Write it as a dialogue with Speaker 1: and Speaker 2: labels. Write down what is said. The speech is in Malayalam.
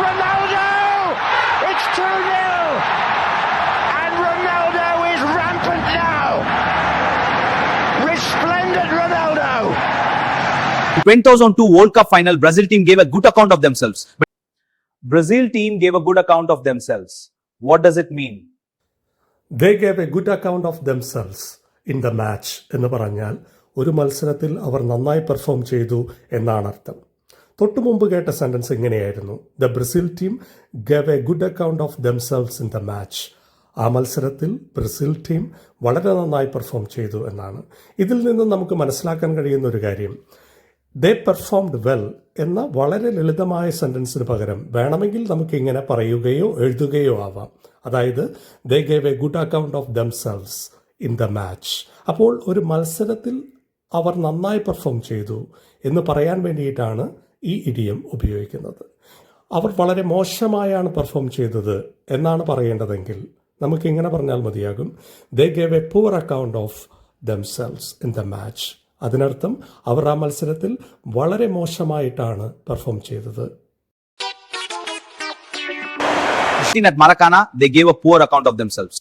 Speaker 1: Ronaldo! It's 2-0! And Ronaldo is rampant now! Resplendent Ronaldo!
Speaker 2: 2002 World Cup final, Brazil team gave a good account of themselves. Brazil team gave a good account of themselves. What does it mean?
Speaker 3: They gave a good account of themselves in the match എന്ന് പറഞ്ഞാൽ ഒരു മത്സരത്തിൽ അവർ നന്നായി പെർഫോം ചെയ്തു എന്നാണ് അർത്ഥം. തൊട്ടു മുമ്പ് കേട്ട സെന്റൻസ് ഇങ്ങനെയായിരുന്നു: the Brazil team gave A good account of themselves in the match. ആ മത്സരത്തിൽ ബ്രസീൽ ടീം വളരെ നന്നായി പെർഫോം ചെയ്തു എന്നാണ്. ഇതിൽ നിന്ന് നമുക്ക് മനസ്സിലാക്കാൻ കഴിയുന്ന ഒരു കാര്യം, ദേ പെർഫോംഡ് വെൽ എന്ന വളരെ ലളിതമായ സെന്റൻസിന് പകരം വേണമെങ്കിൽ നമുക്ക് ഇങ്ങനെ പറയുകയോ എഴുതുകയോ ആവാം. അതായത് they gave A good account of themselves in the match. അപ്പോൾ ഒരു മത്സരത്തിൽ അവർ നന്നായി പെർഫോം ചെയ്തു എന്ന് പറയാൻ വേണ്ടിയിട്ടാണ് ഈ ഇഡിയം ഉപയോഗിക്കുന്നത്. അവർ വളരെ മോശമായാണ് പെർഫോം ചെയ്തത് എന്നാണ് പറയേണ്ടതെങ്കിൽ നമുക്ക് ഇങ്ങനെ പറഞ്ഞാൽ മതിയാകും: they gave A poor account of themselves in the match. അതിനർത്ഥം അവർ ആ മത്സരത്തിൽ വളരെ മോശമായിട്ടാണ് പെർഫോം ചെയ്തത്.
Speaker 2: At Maracana, they gave a poor account of themselves.